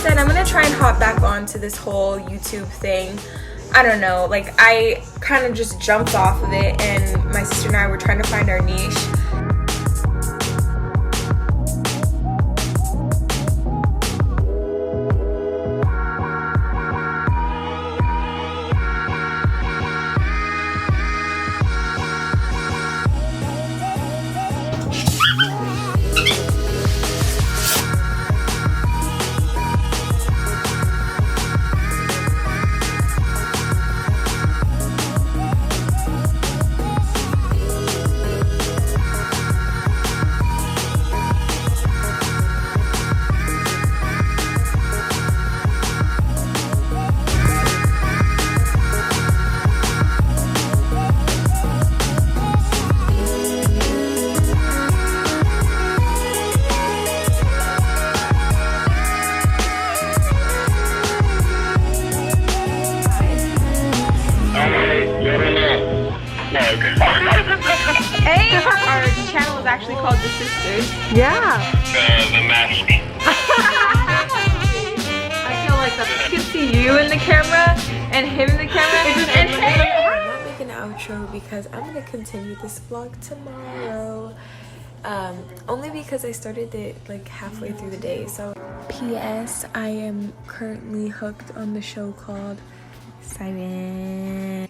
said, I'm gonna try and hop back onto this whole YouTube thing. I don't know, like I kind of just jumped off of it, and my sister and I were trying to find our niche. Hey, our channel is actually called The Sisters. Yeah. The mask. I feel like I could see you in the camera and him in the camera. And hey! I'm not making an outro because I'm gonna continue this vlog tomorrow. Only because I started it like halfway through the day. So, P.S. I am currently hooked on the show called Simon.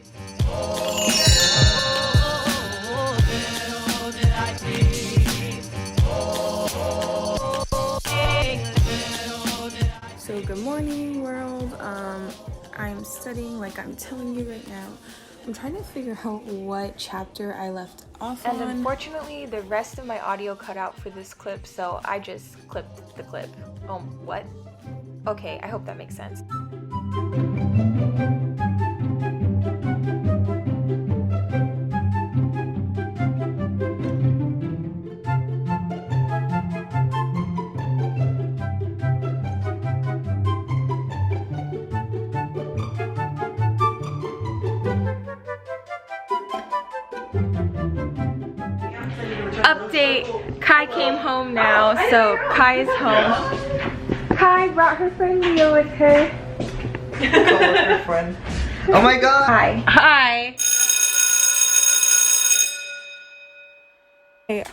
So good morning world. I'm studying like I'm telling you right now. I'm trying to figure out what chapter I left off on. And unfortunately the rest of my audio cut out for this clip, so I just clipped the clip. Oh, what? Okay, I hope that makes sense. Update, Kai came home now, so Kai is home. Kai brought her friend Leo with her. Her friend. Oh my god. Hi. Hi. Hey,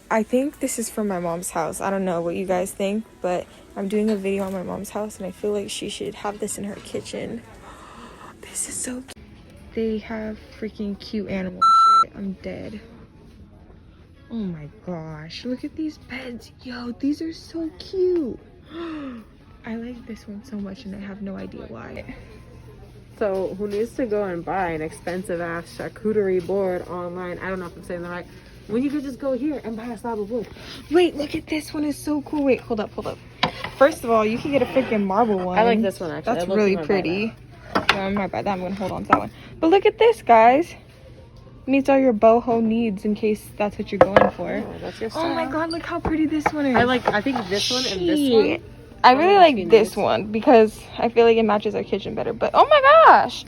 I think this is from my mom's house. I don't know what you guys think, but I'm doing a video on my mom's house and I feel like she should have this in her kitchen. This is so cute. They have freaking cute animal shit. I'm dead. Oh my gosh, look at these beds. Yo, these are so cute. I like this one so much and I have no idea why. So who needs to go and buy an expensive ass charcuterie board online? I don't know if I'm saying that right. When you could just go here and buy a slab of wood. Wait, look at this one, is so cool. Wait, hold up. First of all, you can get a freaking marble one. I like this one actually. That's really pretty. Yeah, I might buy that. I'm gonna hold on to that one. But look at this, guys. Meets all your boho needs in case that's what you're going for. Oh, that's your style. Oh my god, look how pretty this one is. I think this one and this one. I really like this one because I feel like it matches our kitchen better. But oh my gosh,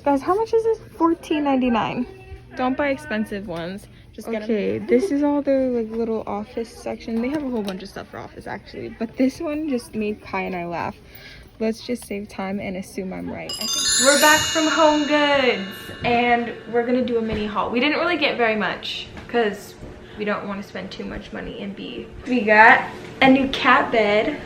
guys, how much is this? $14.99. Don't buy expensive ones. Just get them. This is all their like little office section. They have a whole bunch of stuff for office actually, but this one just made Kai and I laugh. Let's just save time and assume I'm right. We're back from Home Goods and we're gonna do a mini haul. We didn't really get very much because we don't want to spend too much money in B. We got a new cat bed.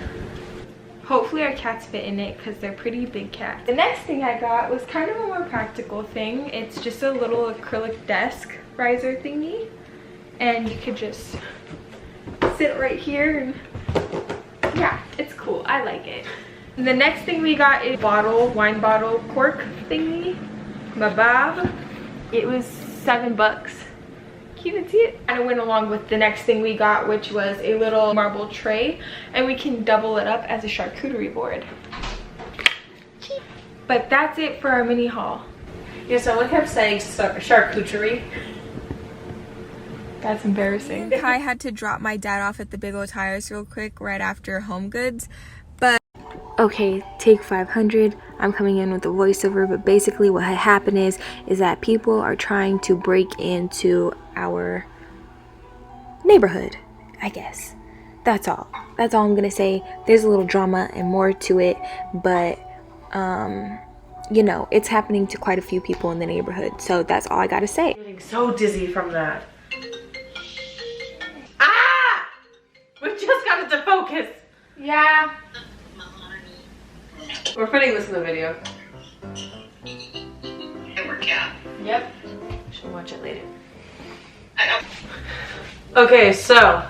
Hopefully our cats fit in it because they're pretty big cats. The next thing I got was kind of a more practical thing. It's just a little acrylic desk riser thingy. And you could just sit right here and yeah, it's cool. I like it. The next thing we got is wine bottle cork thingy, Mabab. It was $7. Can you even see it? And it went along with the next thing we got, which was a little marble tray, and we can double it up as a charcuterie board. But that's it for our mini haul. Yeah, someone kept saying charcuterie. That's embarrassing. I had to drop my dad off at the Big O Tires real quick right after Home Goods, but okay, take 500. I'm coming in with the voiceover, but basically what had happened is that people are trying to break into our neighborhood, I guess. that's all. That's all I'm gonna say. There's a little drama and more to it, but you know, it's happening to quite a few people in the neighborhood. So that's all I gotta say. I'm getting so dizzy from that. Ah! We just got it to focus. Yeah. We're putting this in the video. Yep. Should watch it later. Okay, so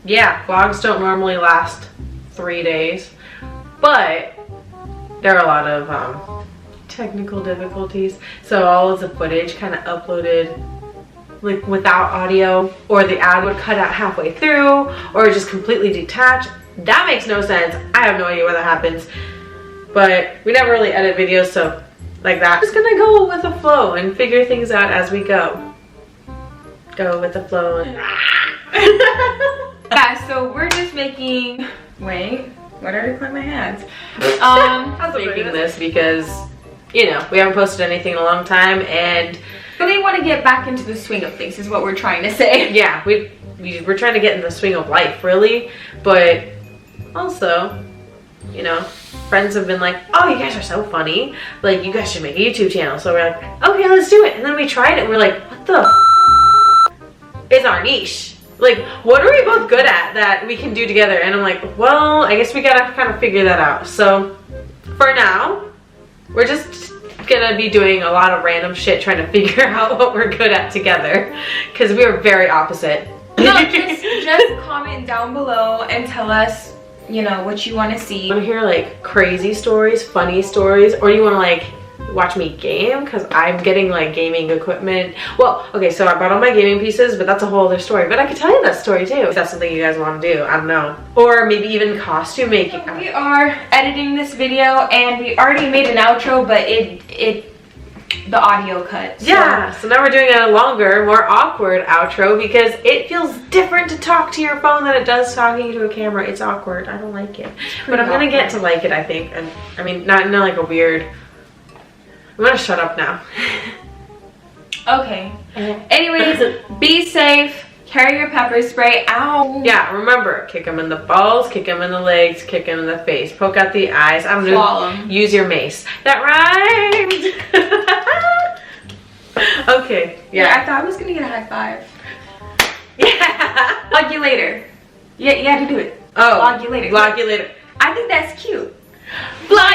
yeah, vlogs don't normally last 3 days, but there are a lot of technical difficulties. So all of the footage kind of uploaded like without audio, or the ad would cut out halfway through, or just completely detached. That makes no sense. I have no idea where that happens, but we never really edit videos, so like that. Just gonna go with the flow and figure things out as we go. Go with the flow. Yeah, so we're just making, wait, what did I put in my hands? I'm making this because, you know, we haven't posted anything in a long time, and really want to get back into the swing of things is what we're trying to say. yeah, we're trying to get in the swing of life, really, but also, you know, friends have been like, oh, you guys are so funny, like, you guys should make a YouTube channel. So we're like, okay, let's do it. And then we tried it and we're like, what the is our niche? Like, what are we both good at that we can do together? And I'm like, well, I guess we gotta kind of figure that out. So for now, we're just gonna be doing a lot of random shit trying to figure out what we're good at together, because we are very opposite. No, just comment down below and tell us, you know, what you want to see. You want to hear like crazy stories, funny stories, or you want to like watch me game? Because I'm getting like gaming equipment. Well, okay, so I bought all my gaming pieces, but that's a whole other story. But I could tell you that story too, if that's something you guys want to do. I don't know. Or maybe even costume making. So we are editing this video, and we already made an outro, but the audio cut. So. Yeah, so now we're doing a longer, more awkward outro because it feels different to talk to your phone than it does talking to a camera. It's awkward. I don't like it. But I'm gonna get to like it, I think. And I mean, not in like a weird. I'm gonna shut up now. Okay. Anyways, be safe. Carry your pepper spray. Ow. Yeah, remember, kick them in the balls, kick them in the legs, kick them in the face, poke out the eyes. I'm gonna use your mace. That rhymed. Okay. Yeah. I thought I was gonna get a high five. Yeah. Vlog you later. Yeah, you had to do it. Oh. Vlog you later. Vlog you later. I think that's cute. Vlog